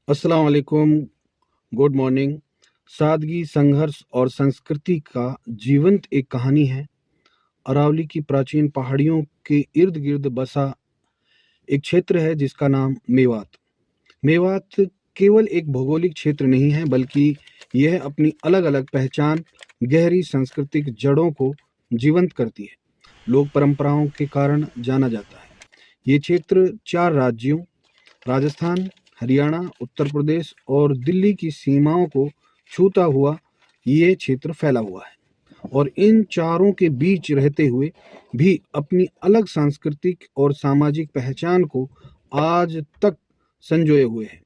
अस्सलाम वालेकुम, good morning. सादगी, संघर्ष और संस्कृति का जीवंत एक कहानी है। अरावली की प्राचीन पहाड़ियों के इर्द गिर्द बसा एक क्षेत्र है जिसका नाम मेवात। मेवात केवल एक भौगोलिक क्षेत्र नहीं है, बल्कि यह अपनी अलग अलग पहचान, गहरी सांस्कृतिक जड़ों को जीवंत करती है। लोक परंपराओं के कारण जाना जाता है। ये क्षेत्र 4 राज्यों राजस्थान, हरियाणा, उत्तर प्रदेश और दिल्ली की सीमाओं को छूता हुआ ये क्षेत्र फैला हुआ है और इन चारों के बीच रहते हुए भी अपनी अलग सांस्कृतिक और सामाजिक पहचान को आज तक संजोए हुए है।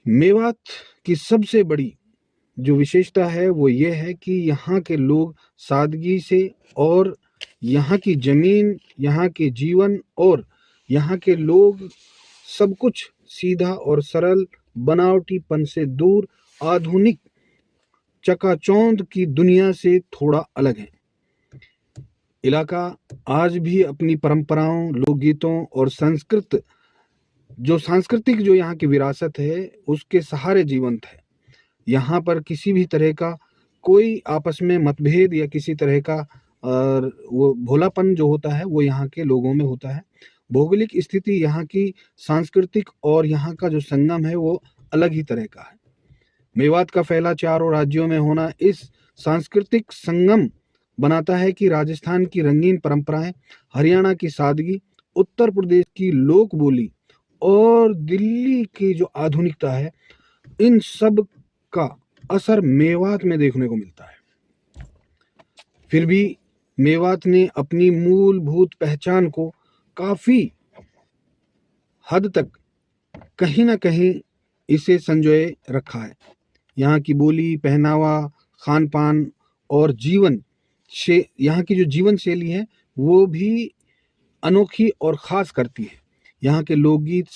मेवात की सबसे बड़ी जो विशेषता है वो ये है कि यहाँ के लोग सादगी से और यहाँ की जमीन, यहाँ के जीवन और यहाँ के लोग सब कुछ सीधा और सरल, बनावटीपन से दूर, आधुनिक चकाचौंध की दुनिया से थोड़ा अलग है। इलाका आज भी अपनी परंपराओं, लोकगीतों और सांस्कृतिक जो यहाँ की विरासत है उसके सहारे जीवंत है। यहाँ पर किसी भी तरह का कोई आपस में मतभेद या किसी तरह का वो भोलापन जो होता है वो यहाँ के लोगों में होता है। भौगोलिक स्थिति यहाँ की सांस्कृतिक और यहाँ का जो संगम है वो अलग ही तरह का है। मेवात का फैला चारों राज्यों में होना इस सांस्कृतिक संगम बनाता है कि राजस्थान की रंगीन परंपराएं, हरियाणा की सादगी, उत्तर प्रदेश की लोक बोली और दिल्ली की जो आधुनिकता है, इन सब का असर मेवात में देखने को मिलता है। फिर भी मेवात ने अपनी मूलभूत पहचान को काफी हद तक कहीं ना कहीं इसे संजोए रखा है। यहाँ की बोली, पहनावा, खान पान और यहाँ की जो जीवन शैली है वो भी अनोखी और खास करती है। यहाँ के लोकगीत,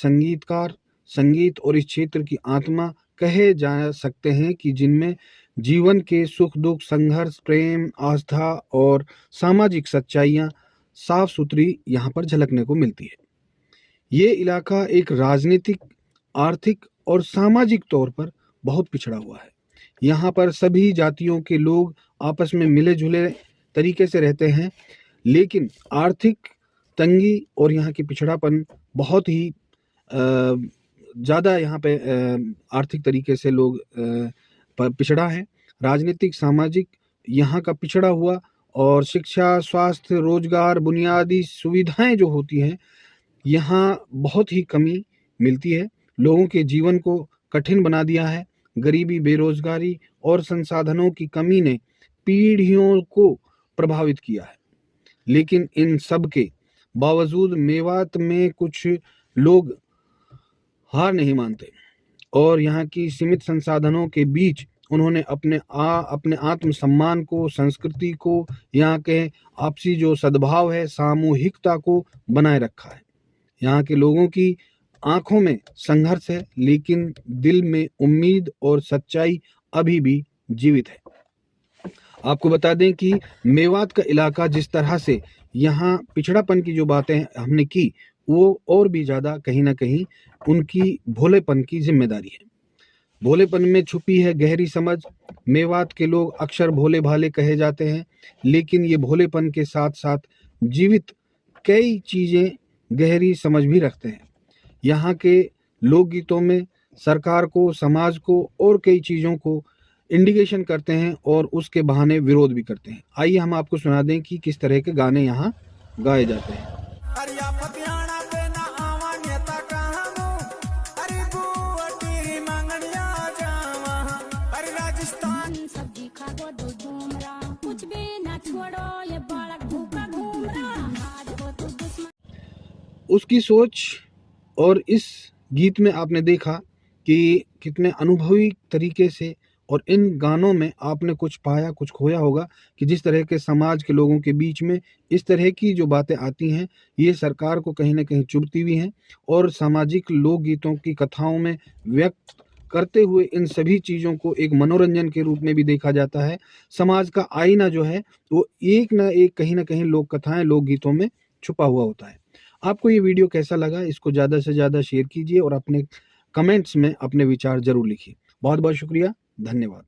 संगीत और इस क्षेत्र की आत्मा कहे जा सकते हैं कि जिनमें जीवन के सुख दुख, संघर्ष, प्रेम, आस्था और सामाजिक सच्चाइयाँ साफ सुथरी यहाँ पर झलकने को मिलती है। ये इलाका एक राजनीतिक, आर्थिक और सामाजिक तौर पर बहुत पिछड़ा हुआ है। यहाँ पर सभी जातियों के लोग आपस में मिले जुले तरीके से रहते हैं, लेकिन आर्थिक तंगी और यहाँ की पिछड़ापन बहुत ही ज़्यादा यहाँ पे आर्थिक तरीके से लोग पिछड़ा है। राजनीतिक, सामाजिक यहाँ का पिछड़ा हुआ और शिक्षा, स्वास्थ्य, रोजगार, बुनियादी सुविधाएं जो होती हैं यहाँ बहुत ही कमी मिलती है। लोगों के जीवन को कठिन बना दिया है। गरीबी, बेरोजगारी और संसाधनों की कमी ने पीढ़ियों को प्रभावित किया है। लेकिन इन सब के बावजूद मेवात में कुछ लोग हार नहीं मानते और यहाँ की सीमित संसाधनों के बीच उन्होंने अपने आत्मसम्मान को, संस्कृति को, यहाँ के आपसी जो सद्भाव है, सामूहिकता को बनाए रखा है। यहाँ के लोगों की आंखों में संघर्ष है, लेकिन दिल में उम्मीद और सच्चाई अभी भी जीवित है। आपको बता दें कि मेवात का इलाका जिस तरह से यहाँ पिछड़ापन की जो बातें हमने की, वो और भी ज़्यादा कहीं ना कहीं उनकी भोलेपन की जिम्मेदारी है। भोलेपन में छुपी है गहरी समझ। मेवात के लोग अक्सर भोले भाले कहे जाते हैं, लेकिन ये भोलेपन के साथ साथ जीवित कई चीज़ें गहरी समझ भी रखते हैं। यहाँ के लोकगीतों में सरकार को, समाज को और कई चीज़ों को इंडिकेशन करते हैं और उसके बहाने विरोध भी करते हैं। आइए हम आपको सुना दें कि किस तरह के गाने यहाँ गाए जाते हैं। उसकी सोच और इस गीत में आपने देखा कि कितने अनुभवी तरीके से और इन गानों में आपने कुछ पाया, कुछ खोया होगा कि जिस तरह के समाज के लोगों के बीच में इस तरह की जो बातें आती हैं ये सरकार को कहीं ना कहीं चुभती भी हैं और सामाजिक लोकगीतों की कथाओं में व्यक्त करते हुए इन सभी चीज़ों को एक मनोरंजन के रूप में भी देखा जाता है। समाज का आईना जो है वो एक ना एक कहीं ना कहीं लोक कथाएं, लोकगीतों में छुपा हुआ होता है। आपको ये वीडियो कैसा लगा, इसको ज़्यादा से ज़्यादा शेयर कीजिए और अपने कमेंट्स में अपने विचार ज़रूर लिखिए। बहुत-बहुत शुक्रिया, धन्यवाद।